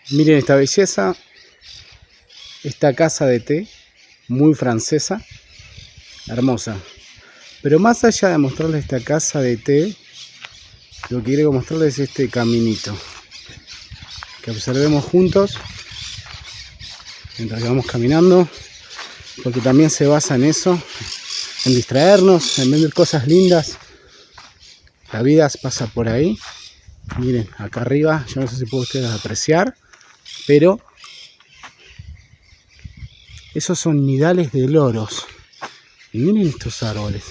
Miren esta belleza, esta casa de té, muy francesa, hermosa. Pero más allá de mostrarles esta casa de té, lo que quiero mostrarles es este caminito. Que observemos juntos, mientras que vamos caminando, porque también se basa en eso, en distraernos, en ver cosas lindas. La vida pasa por ahí. Miren, acá arriba, yo no sé si pueden ustedes apreciar, pero esos son nidales de loros. Y miren estos árboles.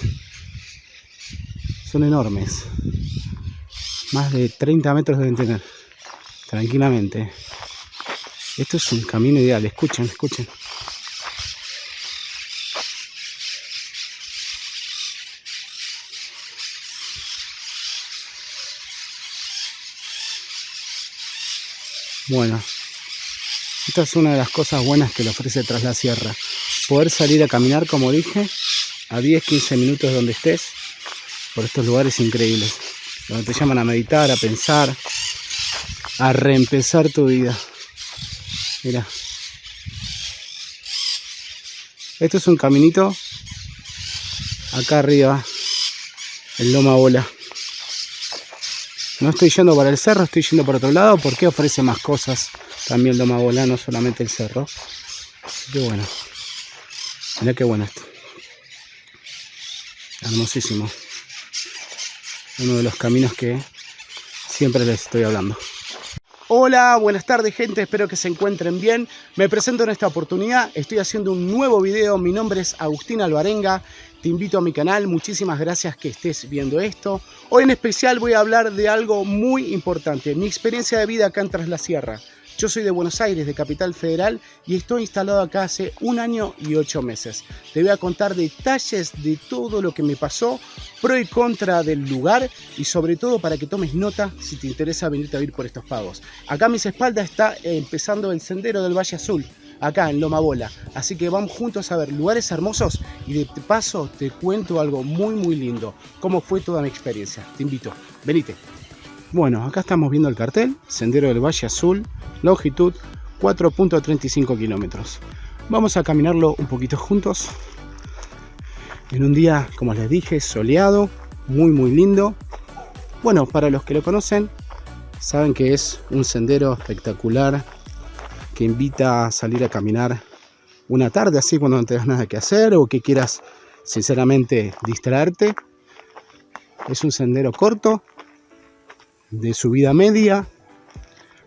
Son enormes. Más de 30 metros deben tener. Tranquilamente. Esto es un camino ideal. Escuchen, escuchen. Bueno, esta es una de las cosas buenas que le ofrece Tras la Sierra. Poder salir a caminar, como dije, a 10-15 minutos de donde estés, por estos lugares increíbles, donde te llaman a meditar, a pensar, a reempezar tu vida. Mira, esto es un caminito acá arriba, en Loma Bola. No estoy yendo para el cerro, estoy yendo por otro lado porque ofrece más cosas también Loma Bola, no solamente el cerro. Así que bueno, mirá qué bueno esto. Hermosísimo. Uno de los caminos que siempre les estoy hablando. Hola, buenas tardes gente, espero que se encuentren bien. Me presento en esta oportunidad, estoy haciendo un nuevo video, mi nombre es Agustín Alvarenga. Te invito a mi canal, muchísimas gracias que estés viendo esto. Hoy en especial voy a hablar de algo muy importante, mi experiencia de vida acá en Tras la Sierra. Yo soy de Buenos Aires, de Capital Federal, y estoy instalado acá hace 1 año y 8 meses. Te voy a contar detalles de todo lo que me pasó, pro y contra del lugar, y sobre todo para que tomes nota si te interesa venirte a vivir por estos pagos. Acá a mis espaldas está empezando el sendero del Valle Azul, acá en Loma Bola. Así que vamos juntos a ver lugares hermosos y de paso te cuento algo muy lindo. Cómo fue toda mi experiencia. Te invito, venite. Bueno, acá estamos viendo el cartel, Sendero del Valle Azul, longitud 4.35 kilómetros. Vamos a caminarlo un poquito juntos. En un día, como les dije, soleado, muy lindo. Bueno, para los que lo conocen, saben que es un sendero espectacular que invita a salir a caminar una tarde así cuando no tengas nada que hacer o que quieras sinceramente distraerte. Es un sendero corto, de subida media,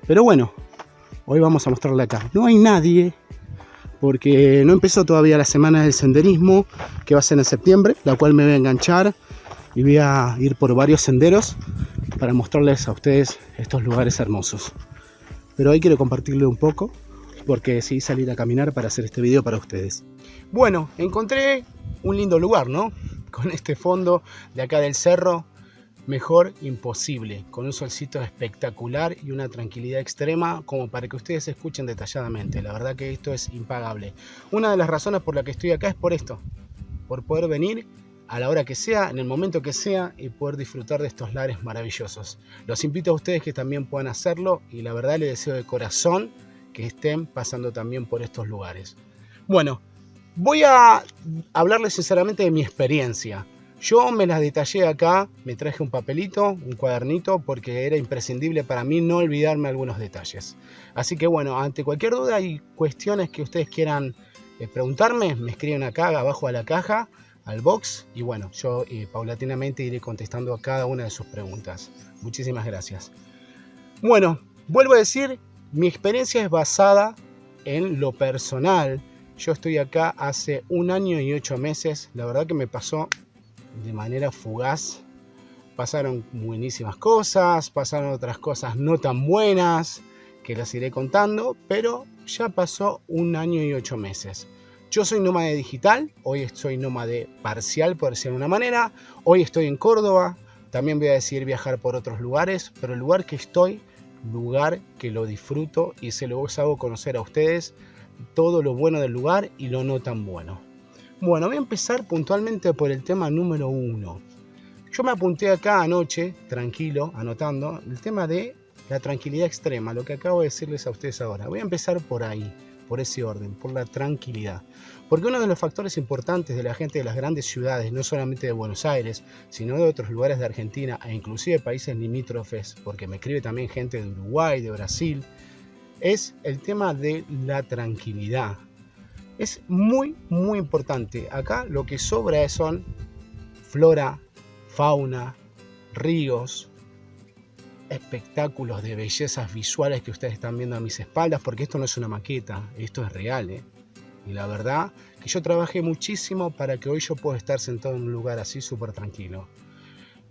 pero bueno, hoy vamos a mostrarle acá. No hay nadie porque no empezó todavía la semana del senderismo, que va a ser en septiembre, la cual me voy a enganchar y voy a ir por varios senderos para mostrarles a ustedes estos lugares hermosos. Pero hoy quiero compartirle un poco porque decidí salir a caminar para hacer este video para ustedes. Bueno, encontré un lindo lugar, ¿no? Con este fondo de acá del cerro, mejor imposible, con un solcito espectacular y una tranquilidad extrema como para que ustedes escuchen detalladamente. La verdad que esto es impagable. Una de las razones por la que estoy acá es por esto, por poder venir a la hora que sea, en el momento que sea y poder disfrutar de estos lares maravillosos. Los invito a ustedes que también puedan hacerlo y la verdad les deseo de corazón que estén pasando también por estos lugares. Bueno, voy a hablarles sinceramente de mi experiencia. Yo me las detallé acá, me traje un papelito, un cuadernito, porque era imprescindible para mí no olvidarme algunos detalles. Así que bueno, ante cualquier duda y cuestiones que ustedes quieran preguntarme, me escriben acá abajo a la caja, al box, y bueno, yo paulatinamente iré contestando a cada una de sus preguntas. Muchísimas gracias. Bueno, vuelvo a decir, mi experiencia es basada en lo personal. Yo estoy acá hace 1 año y 8 meses, la verdad que me pasó de manera fugaz. Pasaron buenísimas cosas, pasaron otras cosas no tan buenas que las iré contando, pero ya pasó 1 año y 8 meses. Yo soy nómade digital, hoy soy nómade parcial por decirlo de una manera. Hoy estoy en Córdoba, también voy a decidir viajar por otros lugares, pero el lugar que estoy, lugar que lo disfruto y se los hago conocer a ustedes todo lo bueno del lugar y lo no tan bueno. Bueno, voy a empezar puntualmente por el tema número 1. Yo me apunté acá anoche, tranquilo, anotando, el tema de la tranquilidad extrema, lo que acabo de decirles a ustedes ahora. Voy a empezar por ahí, por ese orden, por la tranquilidad. Porque uno de los factores importantes de la gente de las grandes ciudades, no solamente de Buenos Aires, sino de otros lugares de Argentina e inclusive países limítrofes, porque me escribe también gente de Uruguay, de Brasil, es el tema de la tranquilidad. Es muy, muy importante. Acá lo que sobra son flora, fauna, ríos, espectáculos de bellezas visuales que ustedes están viendo a mis espaldas, porque esto no es una maqueta, esto es real, ¿eh? Y la verdad que yo trabajé muchísimo para que hoy yo pueda estar sentado en un lugar así súper tranquilo.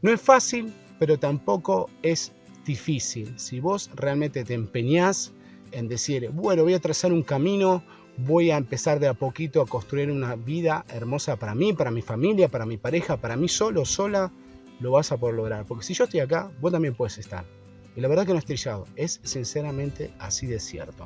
No es fácil, pero tampoco es difícil. Si vos realmente te empeñás en decir, bueno, voy a trazar un camino, voy a empezar de a poquito a construir una vida hermosa para mí, para mi familia, para mi pareja, para mí solo, sola, lo vas a poder lograr. Porque si yo estoy acá, vos también puedes estar. Y la verdad que no es trillado, es sinceramente así de cierto.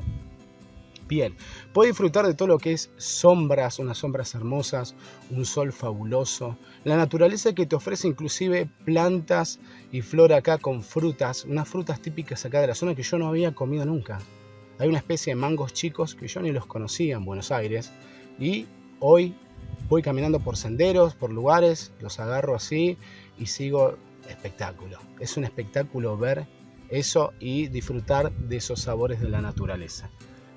Bien, puedes disfrutar de todo lo que es sombras, unas sombras hermosas, un sol fabuloso, la naturaleza que te ofrece inclusive plantas y flora acá con frutas, unas frutas típicas acá de la zona que yo no había comido nunca. Hay una especie de mangos chicos que yo ni los conocía en Buenos Aires y hoy voy caminando por senderos, por lugares, los agarro así y sigo espectáculo. Es un espectáculo ver eso y disfrutar de esos sabores de la naturaleza.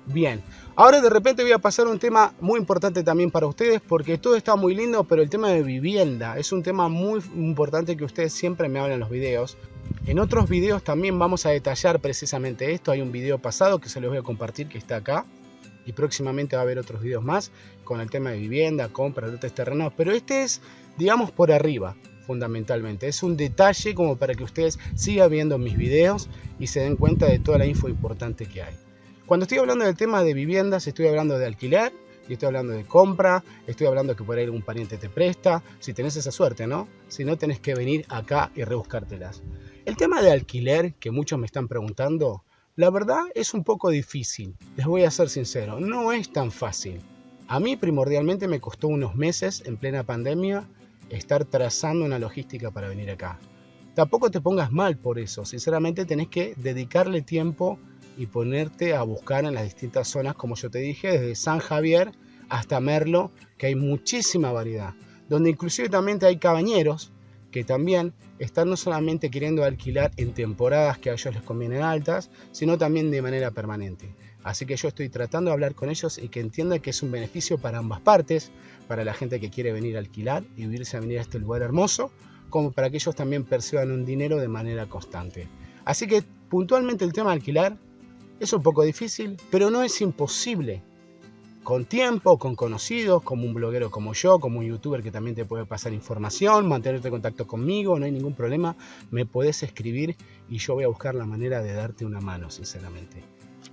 Bien, ahora de repente voy a pasar a un tema muy importante también para ustedes porque todo está muy lindo, pero el tema de vivienda es un tema muy importante que ustedes siempre me hablan en los videos. En otros videos también vamos a detallar precisamente esto. Hay un video pasado que se los voy a compartir que está acá y próximamente va a haber otros videos más con el tema de vivienda, compra, lotes terrenos, pero este es, digamos, por arriba. Fundamentalmente, es un detalle como para que ustedes sigan viendo mis videos y se den cuenta de toda la info importante que hay. Cuando estoy hablando del tema de viviendas, estoy hablando de alquiler, y estoy hablando de compra, estoy hablando que por ahí algún pariente te presta, si tenés esa suerte, ¿no? Si no, tenés que venir acá y rebuscártelas. El tema de alquiler, que muchos me están preguntando, la verdad es un poco difícil, les voy a ser sincero, no es tan fácil. A mí primordialmente me costó unos meses en plena pandemia estar trazando una logística para venir acá. Tampoco te pongas mal por eso, sinceramente tenés que dedicarle tiempo y ponerte a buscar en las distintas zonas, como yo te dije, desde San Javier hasta Merlo, que hay muchísima variedad, donde inclusive también hay cabañeros que también están no solamente queriendo alquilar en temporadas que a ellos les convienen altas, sino también de manera permanente. Así que yo estoy tratando de hablar con ellos y que entiendan que es un beneficio para ambas partes, para la gente que quiere venir a alquilar y irse a venir a este lugar hermoso, como para que ellos también perciban un dinero de manera constante. Así que puntualmente el tema de alquilar es un poco difícil, pero no es imposible. Con tiempo, con conocidos, como un bloguero como yo, como un youtuber que también te puede pasar información, mantenerte en contacto conmigo, no hay ningún problema, me podés escribir y yo voy a buscar la manera de darte una mano, sinceramente.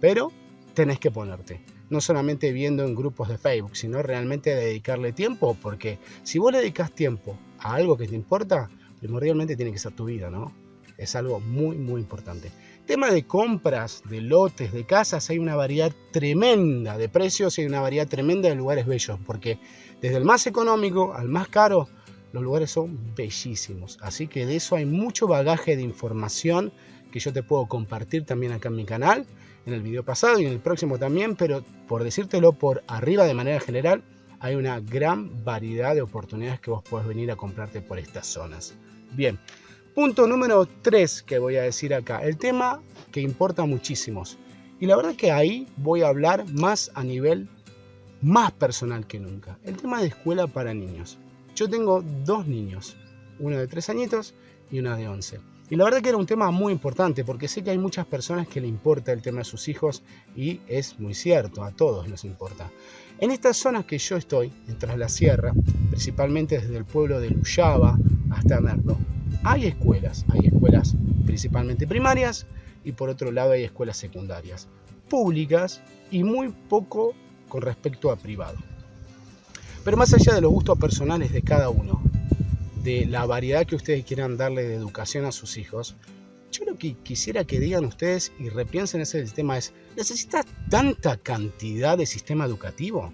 Pero tenés que ponerte, no solamente viendo en grupos de Facebook, sino realmente dedicarle tiempo, porque si vos le dedicas tiempo a algo que te importa, primordialmente tiene que ser tu vida, ¿no? Es algo muy, muy importante. Tema de compras, de lotes, de casas, hay una variedad tremenda de precios y hay una variedad tremenda de lugares bellos, porque desde el más económico al más caro, los lugares son bellísimos. Así que de eso hay mucho bagaje de información que yo te puedo compartir también acá en mi canal, en el video pasado y en el próximo también, pero por decírtelo por arriba de manera general, hay una gran variedad de oportunidades que vos podés venir a comprarte por estas zonas. Bien. Punto número 3 que voy a decir acá, el tema que importa a muchísimos. Y la verdad que ahí voy a hablar más a nivel más personal que nunca. El tema de escuela para niños. Yo tengo 2 niños, uno de 3 añitos y una de 11. Y la verdad que era un tema muy importante porque sé que hay muchas personas que le importa el tema de sus hijos y es muy cierto, a todos nos importa. En estas zonas que yo estoy, en Tras la Sierra, principalmente desde el pueblo de Luyaba hasta Merlo, hay escuelas principalmente primarias y por otro lado hay escuelas secundarias, públicas y muy poco con respecto a privado. Pero más allá de los gustos personales de cada uno, de la variedad que ustedes quieran darle de educación a sus hijos, yo lo que quisiera que digan ustedes y repiensen ese tema es, ¿necesitas tanta cantidad de sistema educativo?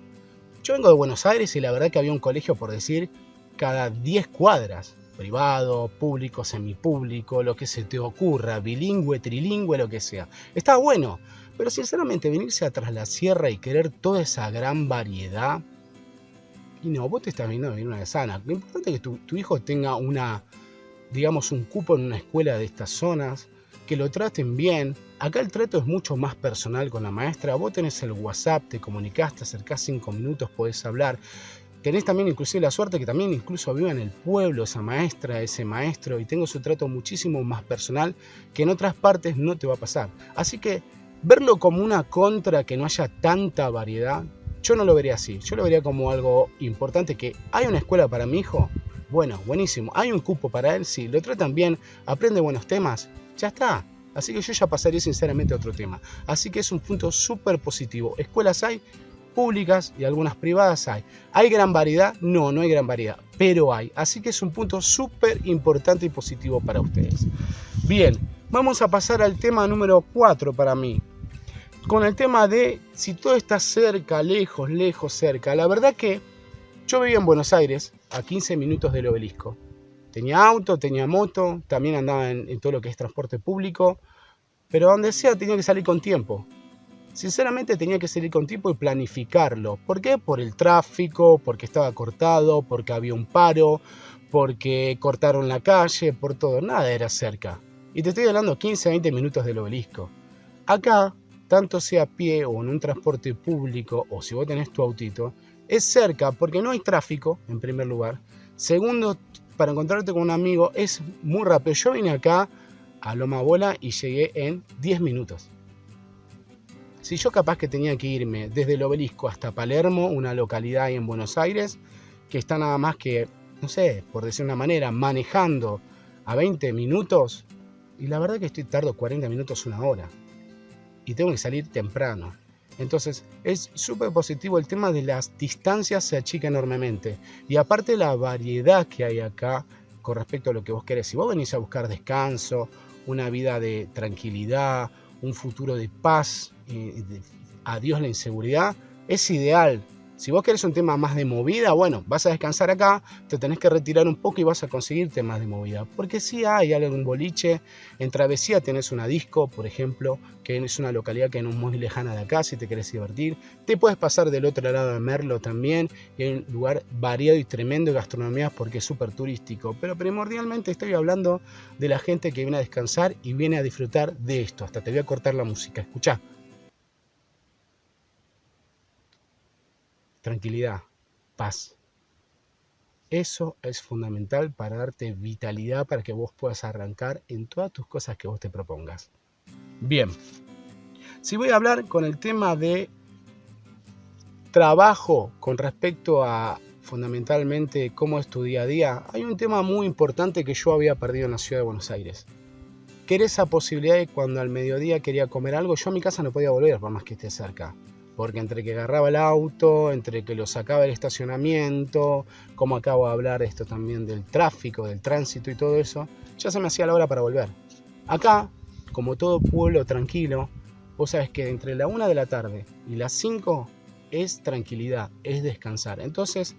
Yo vengo de Buenos Aires y la verdad que había un colegio, por decir, cada 10 cuadras. privado, público, semipúblico, lo que se te ocurra, bilingüe, trilingüe, lo que sea. Está bueno, pero sinceramente venirse atrás la sierra y querer toda esa gran variedad, y no, vos te estás viendo a vivir una sana. Lo importante es que tu hijo tenga digamos, un cupo en una escuela de estas zonas, que lo traten bien. Acá el trato es mucho más personal con la maestra. Vos tenés el WhatsApp, te comunicás, te acercás 5 minutos, podés hablar. Tenés también inclusive la suerte que también incluso viva en el pueblo esa maestra, ese maestro, y tengo su trato muchísimo más personal que en otras partes no te va a pasar. Así que verlo como una contra, que no haya tanta variedad, yo no lo vería así. Yo lo vería como algo importante, que hay una escuela para mi hijo. Bueno, buenísimo. Hay un cupo para él, sí. Lo tratan bien, aprende buenos temas, ya está. Así que yo ya pasaría sinceramente a otro tema. Así que es un punto súper positivo. Escuelas hay, públicas y algunas privadas hay. ¿Hay gran variedad? No, no hay gran variedad, pero hay. Así que es un punto súper importante y positivo para ustedes. Bien, vamos a pasar al tema número 4 para mí. Con el tema de si todo está cerca, lejos, lejos, cerca. La verdad que yo vivía en Buenos Aires, a 15 minutos del Obelisco. Tenía auto, tenía moto, también andaba en todo lo que es transporte público, pero donde sea tenía que salir con tiempo. Sinceramente tenía que salir con tiempo y planificarlo. ¿Por qué? Por el tráfico, porque estaba cortado, porque había un paro, porque cortaron la calle, por todo. Nada era cerca. Y te estoy hablando 15 a 20 minutos del Obelisco. Acá, tanto sea a pie o en un transporte público, o si vos tenés tu autito, es cerca porque no hay tráfico, en primer lugar. Segundo, para encontrarte con un amigo es muy rápido. Yo vine acá a Loma Bola y llegué en 10 minutos. Si yo capaz que tenía que irme desde el Obelisco hasta Palermo, una localidad ahí en Buenos Aires, que está nada más que, no sé, por decir una manera, manejando a 20 minutos, y la verdad que tardo 40 minutos, una hora, y tengo que salir temprano. Entonces es súper positivo el tema de las distancias, se achica enormemente. Y aparte la variedad que hay acá con respecto a lo que vos querés. Si vos venís a buscar descanso, una vida de tranquilidad, un futuro de paz, adiós la inseguridad, es ideal. Si vos querés un tema más de movida, bueno, vas a descansar acá, te tenés que retirar un poco y vas a conseguir temas de movida. Porque sí hay algún boliche, en Travesía tenés una disco, por ejemplo, que es una localidad que no es muy lejana de acá, si te querés divertir. Te puedes pasar del otro lado de Merlo también, y hay un lugar variado y tremendo de gastronomía porque es súper turístico. Pero primordialmente estoy hablando de la gente que viene a descansar y viene a disfrutar de esto. Hasta te voy a cortar la música, escuchá. Tranquilidad, paz. Eso es fundamental para darte vitalidad para que vos puedas arrancar en todas tus cosas que vos te propongas. Bien, si voy a hablar con el tema de trabajo con respecto a fundamentalmente cómo es tu día a día, hay un tema muy importante que yo había perdido en la ciudad de Buenos Aires. Que era esa posibilidad de cuando al mediodía quería comer algo, yo a mi casa no podía volver por más que esté cerca. Porque entre que agarraba el auto, entre que lo sacaba del estacionamiento, como acabo de hablar esto también del tráfico, del tránsito y todo eso, ya se me hacía la hora para volver. Acá, como todo pueblo tranquilo, vos sabés que entre la 1 de la tarde y las 5 es tranquilidad, es descansar. Entonces,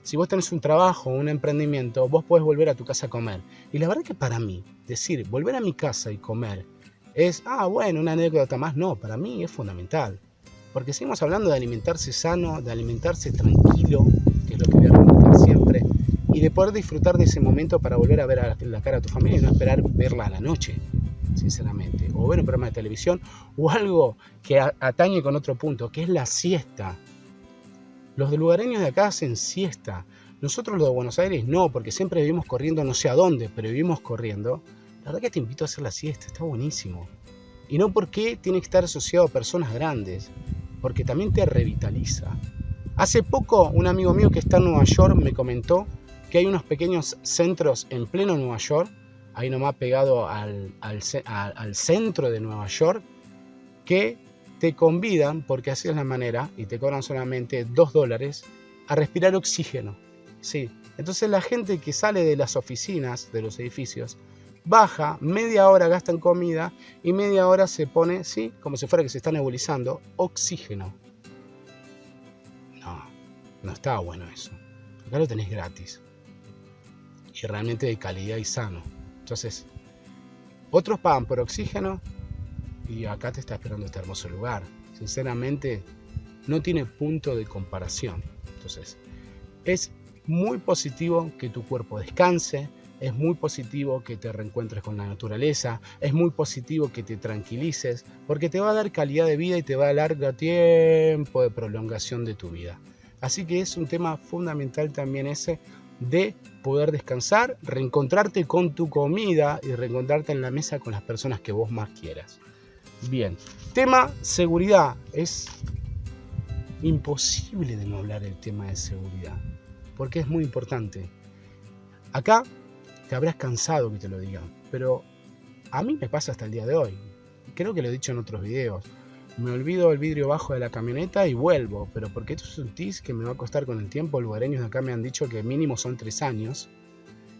si vos tenés un trabajo, un emprendimiento, vos podés volver a tu casa a comer. Y la verdad que para mí, decir, volver a mi casa y comer es, bueno, una anécdota más. No, para mí es fundamental. Porque seguimos hablando de alimentarse sano, de alimentarse tranquilo, que es lo que voy a recomendar siempre, y de poder disfrutar de ese momento para volver a ver la cara a tu familia y no esperar verla a la noche, sinceramente. O ver un programa de televisión o algo que atañe con otro punto, que es la siesta. Los lugareños de acá hacen siesta. Nosotros los de Buenos Aires no, porque siempre vivimos corriendo no sé a dónde, pero vivimos corriendo. La verdad que te invito a hacer la siesta, está buenísimo. Y no porque tiene que estar asociado a personas grandes, porque también te revitaliza. Hace poco un amigo mío que está en Nueva York me comentó que hay unos pequeños centros en pleno Nueva York, ahí nomás pegado al centro de Nueva York, que te convidan, porque así es la manera, y te cobran solamente $2, a respirar oxígeno. Sí. Entonces la gente que sale de las oficinas, de los edificios, baja, media hora gasta en comida y media hora se pone, sí, como si fuera que se está nebulizando, oxígeno. No está bueno eso. Acá lo tenés gratis. y realmente de calidad y sano. Entonces, otros pagan por oxígeno y acá te está esperando este hermoso lugar. Sinceramente, no tiene punto de comparación. Entonces, es muy positivo que tu cuerpo descanse, es muy positivo que te reencuentres con la naturaleza, es muy positivo que te tranquilices, porque te va a dar calidad de vida y te va a dar largo tiempo de prolongación de tu vida. Así que es un tema fundamental también ese de poder descansar, reencontrarte con tu comida y reencontrarte en la mesa con las personas que vos más quieras. Bien, tema seguridad. Es imposible de no hablar del tema de seguridad, porque es muy importante. Acá te habrás cansado que te lo digan, pero a mí me pasa hasta el día de hoy. Creo que lo he dicho en otros videos. Me olvido el vidrio bajo de la camioneta y vuelvo, pero porque esto es un tis que me va a costar con el tiempo. Los lugareños de acá me han dicho que mínimo son 3 años.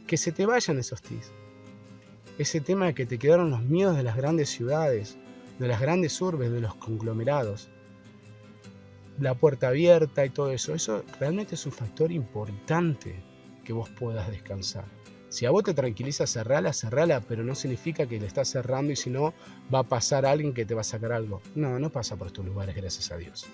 Que se te vayan esos tis. Ese tema de que te quedaron los miedos de las grandes ciudades, de las grandes urbes, de los conglomerados. La puerta abierta y todo eso. Eso realmente es un factor importante que vos puedas descansar. Si a vos te tranquiliza cerrala, pero no significa que le estás cerrando y si no va a pasar alguien que te va a sacar algo. No, no pasa por estos lugares, gracias a Dios.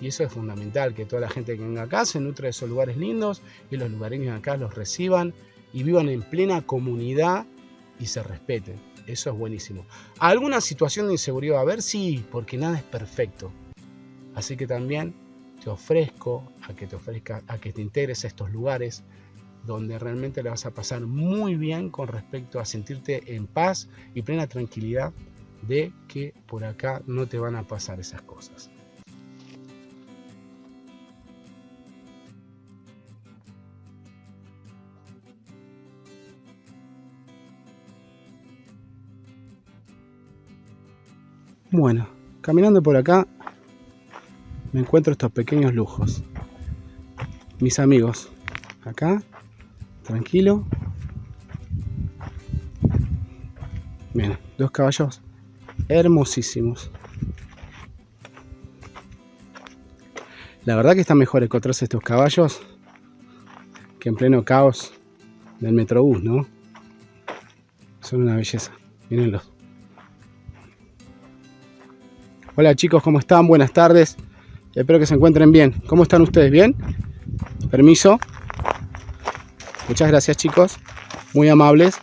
Y eso es fundamental, que toda la gente que venga acá se nutre de esos lugares lindos y los lugareños acá los reciban y vivan en plena comunidad y se respeten. Eso es buenísimo. ¿Alguna situación de inseguridad va a haber? Sí, porque nada es perfecto. Así que también te ofrezco a que te integres a estos lugares donde realmente le vas a pasar muy bien con respecto a sentirte en paz y plena tranquilidad de que por acá no te van a pasar esas cosas. Bueno, caminando por acá me encuentro estos pequeños lujos. Mis amigos, acá, tranquilo. Miren, 2 caballos hermosísimos. La verdad que está mejor encontrarse estos caballos que en pleno caos del Metrobús, ¿no? Son una belleza, mírenlos. Hola chicos, ¿cómo están? Buenas tardes. Espero que se encuentren bien. ¿Cómo están ustedes? ¿Bien? Permiso. Muchas gracias chicos. Muy amables.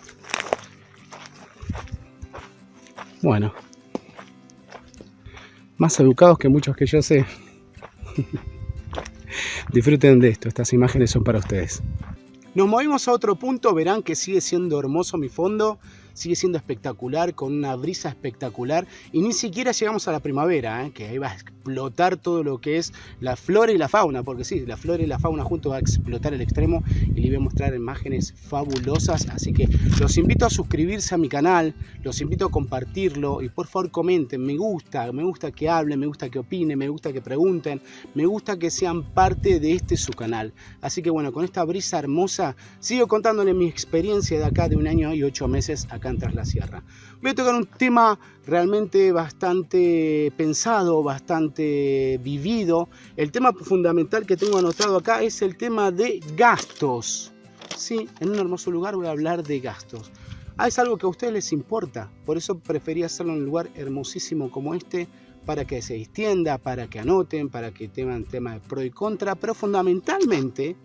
Bueno. Más educados que muchos que yo sé. Disfruten de esto. Estas imágenes son para ustedes. Nos movimos a otro punto. Verán que sigue siendo hermoso mi fondo. Sigue siendo espectacular, con una brisa espectacular. Y ni siquiera llegamos a la primavera, que ahí va a explotar todo lo que es la flora y la fauna. Porque sí, la flora y la fauna juntos va a explotar el extremo. Y les voy a mostrar imágenes fabulosas. Así que los invito a suscribirse a mi canal. Los invito a compartirlo. Y por favor comenten. Me gusta que hablen, me gusta que opinen, me gusta que pregunten. Me gusta que sean parte de su canal. Así que bueno, con esta brisa hermosa, sigo contándoles mi experiencia de acá de 1 año y 8 meses acá en Tras la Sierra. Voy a tocar un tema realmente bastante pensado, bastante vivido. El tema fundamental que tengo anotado acá es el tema de gastos. Sí, en un hermoso lugar voy a hablar de gastos. Es algo que a ustedes les importa, por eso preferí hacerlo en un lugar hermosísimo como este, para que se extienda, para que anoten, para que tengan tema de pro y contra, pero fundamentalmente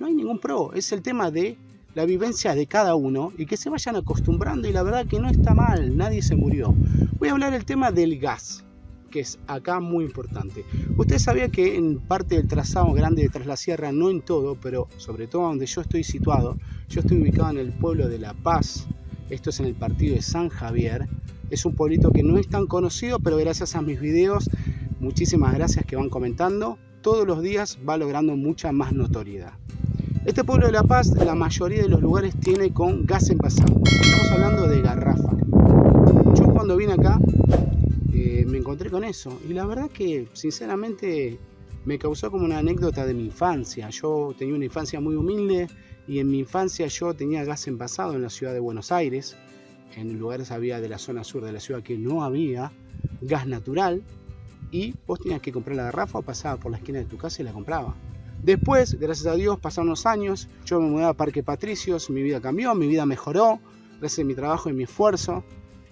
no hay ningún pro, es el tema de la vivencia de cada uno y que se vayan acostumbrando, y la verdad que no está mal, nadie se murió. Voy a hablar del tema del gas, que es acá muy importante. Usted sabía que en parte del trazado grande de Tras la Sierra, no en todo, pero sobre todo donde yo estoy situado, yo estoy ubicado en el pueblo de La Paz, esto es en el partido de San Javier. Es un pueblito que no es tan conocido, pero gracias a mis videos, muchísimas gracias que van comentando, todos los días va logrando mucha más notoriedad. Este pueblo de La Paz, la mayoría de los lugares tiene con gas envasado. Estamos hablando de garrafa. Yo cuando vine acá me encontré con eso y la verdad que sinceramente me causó como una anécdota de mi infancia. Yo tenía una infancia muy humilde y en mi infancia yo tenía gas envasado en la ciudad de Buenos Aires. En lugares había de la zona sur de la ciudad que no había gas natural y vos tenías que comprar la garrafa o pasaba por la esquina de tu casa y la compraba. Después, gracias a Dios, pasaron unos años, yo me mudé a Parque Patricios, mi vida cambió, mi vida mejoró, gracias a mi trabajo y mi esfuerzo,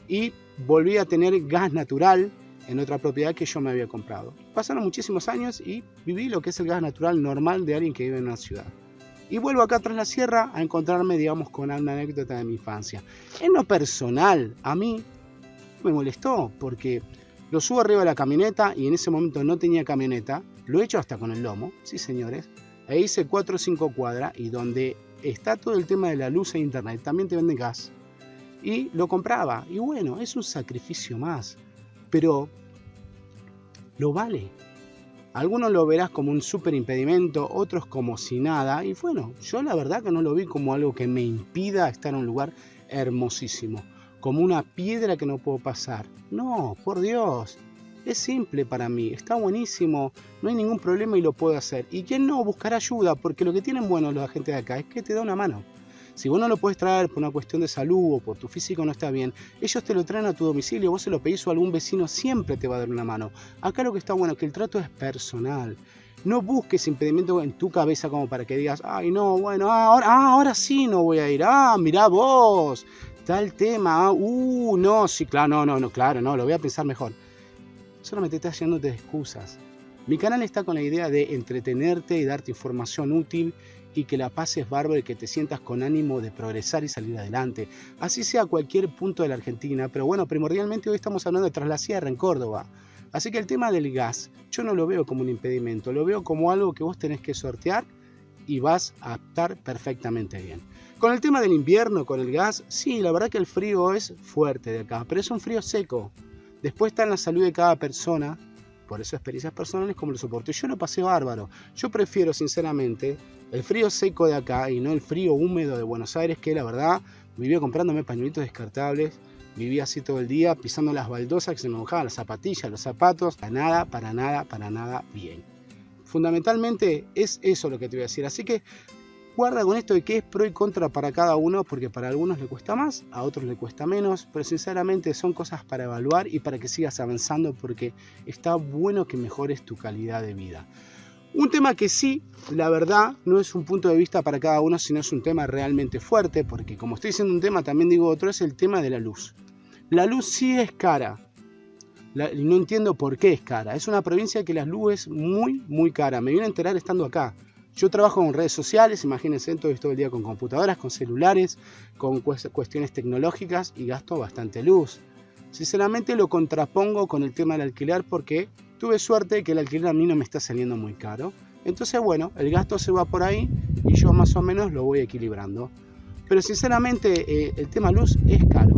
y volví a tener gas natural en otra propiedad que yo me había comprado. Pasaron muchísimos años y viví lo que es el gas natural normal de alguien que vive en una ciudad. Y vuelvo acá tras la sierra a encontrarme, digamos, con una anécdota de mi infancia. En lo personal, a mí me molestó porque lo subo arriba de la camioneta y en ese momento no tenía camioneta. Lo he hecho hasta con el lomo, sí señores. Ahí hice 4 o 5 cuadras y donde está todo el tema de la luz e internet, también te venden gas. Y lo compraba. Y bueno, es un sacrificio más. Pero lo vale. Algunos lo verás como un súper impedimento, otros como si nada. Y bueno, yo la verdad que no lo vi como algo que me impida estar en un lugar hermosísimo. Como una piedra que no puedo pasar. No, por Dios. Es simple para mí, está buenísimo, no hay ningún problema y lo puedo hacer. ¿Y quién no? Buscar ayuda, porque lo que tienen bueno los agentes de acá es que te da una mano. Si vos no lo puedes traer por una cuestión de salud o por tu físico no está bien, ellos te lo traen a tu domicilio, vos se lo pedís o algún vecino siempre te va a dar una mano. Acá lo que está bueno es que el trato es personal. No busques impedimento en tu cabeza como para que digas, ay no, bueno, ahora sí no voy a ir, mirá vos, tal tema, no, sí, claro, no, lo voy a pensar mejor. Solamente estás llenándote de excusas. Mi canal está con la idea de entretenerte y darte información útil y que la pases bárbaro y que te sientas con ánimo de progresar y salir adelante. Así sea cualquier punto de la Argentina, pero bueno, primordialmente hoy estamos hablando de Tras la Sierra en Córdoba. Así que el tema del gas, yo no lo veo como un impedimento, lo veo como algo que vos tenés que sortear y vas a estar perfectamente bien. Con el tema del invierno, con el gas, sí, la verdad que el frío es fuerte de acá, pero es un frío seco. Después está en la salud de cada persona, por eso experiencias personales como lo soporto. Yo lo pasé bárbaro. Yo prefiero sinceramente el frío seco de acá y no el frío húmedo de Buenos Aires, que la verdad vivía comprándome pañuelitos descartables, vivía así todo el día, pisando las baldosas que se me mojaban las zapatillas, los zapatos, para nada bien. Fundamentalmente es eso lo que te voy a decir, así que guarda con esto de que es pro y contra para cada uno, porque para algunos le cuesta más, a otros le cuesta menos, pero sinceramente son cosas para evaluar y para que sigas avanzando, porque está bueno que mejores tu calidad de vida. Un tema que sí, la verdad, no es un punto de vista para cada uno, sino es un tema realmente fuerte, porque como estoy diciendo un tema, también digo otro, es el tema de la luz. La luz sí es cara, y no entiendo por qué es cara. Es una provincia que la luz es muy cara, me vine a enterar estando acá. Yo trabajo en redes sociales, imagínense, todo el día con computadoras, con celulares, con cuestiones tecnológicas y gasto bastante luz. Sinceramente lo contrapongo con el tema del alquiler porque tuve suerte de que el alquiler a mí no me está saliendo muy caro. Entonces bueno, el gasto se va por ahí y yo más o menos lo voy equilibrando. Pero sinceramente el tema luz es caro.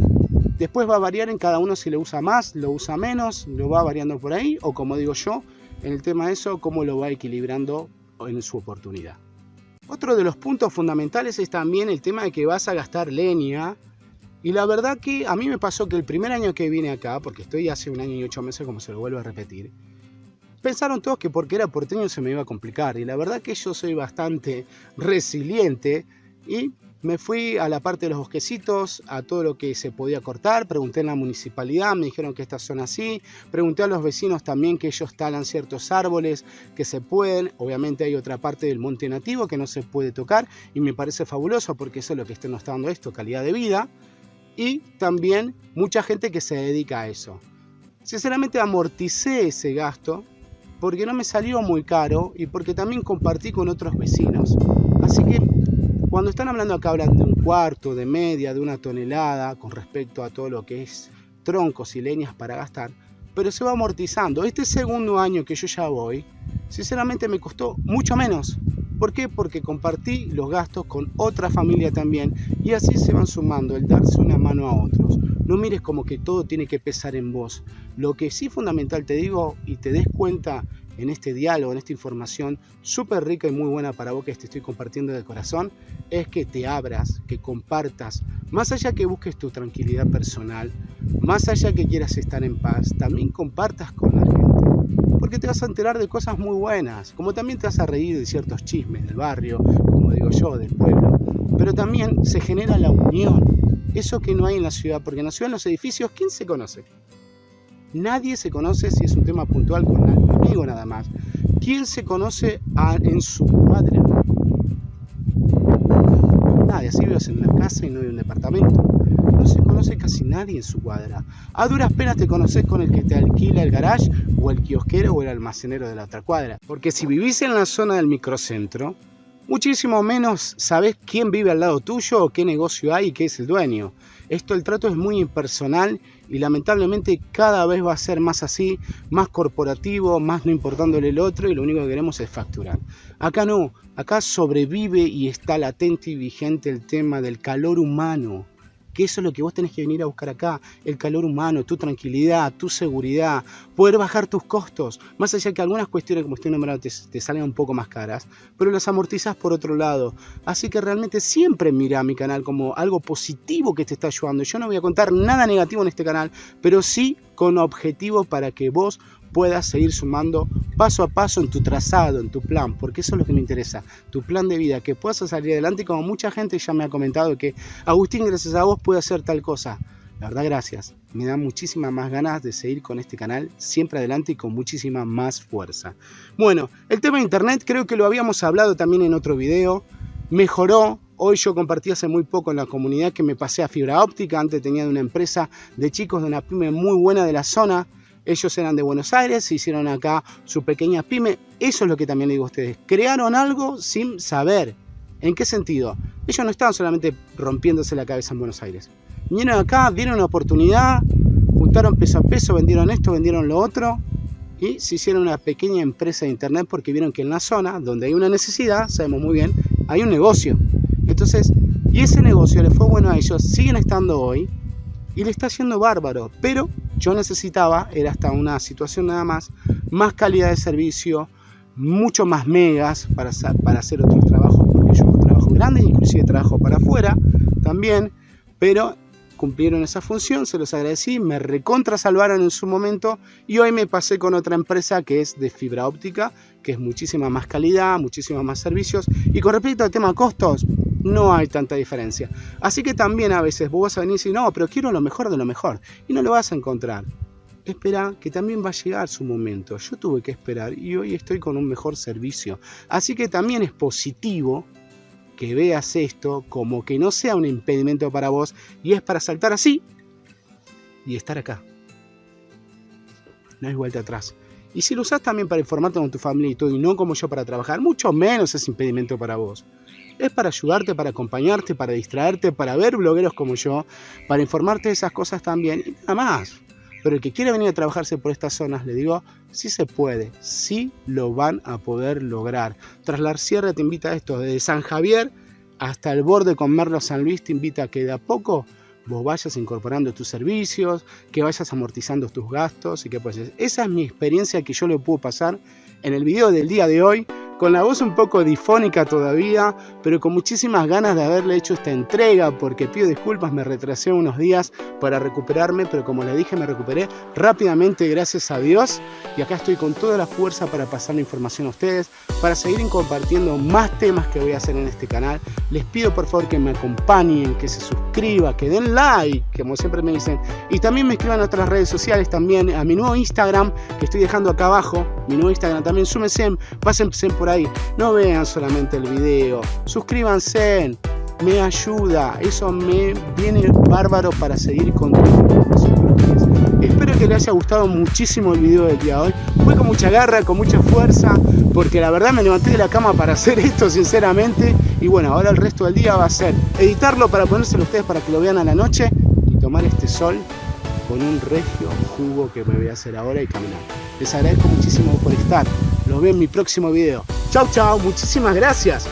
Después va a variar en cada uno si lo usa más, lo usa menos, lo va variando por ahí o como digo yo, en el tema de eso, cómo lo va equilibrando en su oportunidad. Otro de los puntos fundamentales es también el tema de que vas a gastar leña y la verdad que a mí me pasó que el primer año que vine acá, porque estoy hace 1 año y 8 meses como se lo vuelvo a repetir, pensaron todos que porque era porteño se me iba a complicar y la verdad que yo soy bastante resiliente y me fui a la parte de los bosquecitos, a todo lo que se podía cortar, pregunté en la municipalidad, me dijeron que estas son así, pregunté a los vecinos también que ellos talan ciertos árboles que se pueden, obviamente hay otra parte del monte nativo que no se puede tocar y me parece fabuloso porque eso es lo que nos está dando esto, calidad de vida y también mucha gente que se dedica a eso. Sinceramente amorticé ese gasto porque no me salió muy caro y porque también compartí con otros vecinos, así que cuando están hablando acá, hablan de 1/4, de media, de 1 tonelada con respecto a todo lo que es troncos y leñas para gastar, pero se va amortizando. Este segundo año que yo ya voy, sinceramente me costó mucho menos. ¿Por qué? Porque compartí los gastos con otra familia también y así se van sumando el darse una mano a otros. No mires como que todo tiene que pesar en vos. Lo que sí fundamental te digo y te des cuenta en este diálogo, en esta información súper rica y muy buena para vos que te estoy compartiendo de corazón, es que te abras, que compartas, más allá que busques tu tranquilidad personal, más allá que quieras estar en paz, también compartas con la gente, porque te vas a enterar de cosas muy buenas, como también te vas a reír de ciertos chismes del barrio, como digo yo, del pueblo, pero también se genera la unión, eso que no hay en la ciudad, porque en la ciudad, en los edificios, ¿quién se conoce? Nadie se conoce si es un tema puntual con un amigo nada más. ¿Quién se conoce en su cuadra? Nadie, así vives en una casa y no en un departamento. No se conoce casi nadie en su cuadra. A duras penas te conoces con el que te alquila el garage o el kiosquero o el almacenero de la otra cuadra. Porque si vivís en la zona del microcentro, muchísimo menos sabés quién vive al lado tuyo o qué negocio hay y qué es el dueño. El trato es muy impersonal y lamentablemente cada vez va a ser más así, más corporativo, más no importándole el otro y lo único que queremos es facturar. Acá no, acá sobrevive y está latente y vigente el tema del calor humano. Que eso es lo que vos tenés que venir a buscar acá, el calor humano, tu tranquilidad, tu seguridad, poder bajar tus costos, más allá que algunas cuestiones como estoy nombrando te salgan un poco más caras, pero las amortizás por otro lado. Así que realmente siempre mira mi canal como algo positivo que te está ayudando. Yo no voy a contar nada negativo en este canal, pero sí con objetivo para que vos puedas seguir sumando paso a paso en tu trazado, en tu plan, porque eso es lo que me interesa, tu plan de vida, que puedas salir adelante. Y como mucha gente ya me ha comentado que Agustín, gracias a vos puede hacer tal cosa. La verdad, gracias. Me da muchísimas más ganas de seguir con este canal, siempre adelante y con muchísima más fuerza. Bueno, el tema de internet creo que lo habíamos hablado también en otro video. Mejoró. Hoy yo compartí hace muy poco en la comunidad que me pasé a fibra óptica. Antes tenía de una empresa de chicos de una pyme muy buena de la zona. Ellos eran de Buenos Aires, se hicieron acá su pequeña pyme. Eso es lo que también le digo a ustedes. Crearon algo sin saber. ¿En qué sentido? Ellos no estaban solamente rompiéndose la cabeza en Buenos Aires. Vinieron acá, dieron una oportunidad, juntaron peso a peso, vendieron esto, vendieron lo otro y se hicieron una pequeña empresa de internet porque vieron que en la zona donde hay una necesidad, sabemos muy bien, hay un negocio. Entonces, y ese negocio les fue bueno a ellos, siguen estando hoy y le está haciendo bárbaro, pero yo necesitaba, era hasta una situación nada más calidad de servicio, mucho más megas para hacer otros trabajos, porque yo hago trabajos grandes, inclusive trabajo para afuera también, pero cumplieron esa función, se los agradecí, me recontra salvaron en su momento y hoy me pasé con otra empresa que es de fibra óptica, que es muchísima más calidad, muchísimos más servicios y con respecto al tema costos, no hay tanta diferencia. Así que también a veces vos vas a venir y decir, no, pero quiero lo mejor de lo mejor. Y no lo vas a encontrar. Espera, que también va a llegar su momento. Yo tuve que esperar y hoy estoy con un mejor servicio. Así que también es positivo que veas esto como que no sea un impedimento para vos y es para saltar así y estar acá. No hay vuelta atrás. Y si lo usás también para informarte con tu familia y todo, y no como yo para trabajar, mucho menos es impedimento para vos. Es para ayudarte, para acompañarte, para distraerte, para ver blogueros como yo, para informarte de esas cosas también, y nada más. Pero el que quiere venir a trabajarse por estas zonas, le digo, sí se puede, sí lo van a poder lograr. Traslar Sierra te invita a esto, desde San Javier hasta el borde con Merlo San Luis, te invita a que de a poco vos vayas incorporando tus servicios, que vayas amortizando tus gastos y que pues esa es mi experiencia que yo le puedo pasar en el video del día de hoy, con la voz un poco difónica todavía, pero con muchísimas ganas de haberle hecho esta entrega, porque pido disculpas, me retrasé unos días para recuperarme, pero como les dije, me recuperé rápidamente, gracias a Dios, y acá estoy con toda la fuerza para pasar la información a ustedes, para seguir compartiendo más temas que voy a hacer en este canal. Les pido por favor que me acompañen, que se suscriban, que den like, como siempre me dicen, y también me escriban a otras redes sociales, también a mi nuevo Instagram, que estoy dejando acá abajo, mi nuevo Instagram también, súmense, pásense por ahí, no vean solamente el video, suscríbanse, me ayuda, eso me viene bárbaro para seguir con toda la información. Espero que les haya gustado muchísimo el video del día de hoy, fue con mucha garra, con mucha fuerza, porque la verdad me levanté de la cama para hacer esto sinceramente, y bueno, ahora el resto del día va a ser editarlo para ponérselo a ustedes para que lo vean a la noche y tomar este sol con un regio jugo que me voy a hacer ahora y caminar. Les agradezco muchísimo por estar. Los veo en mi próximo video. Chau, chau. Muchísimas gracias.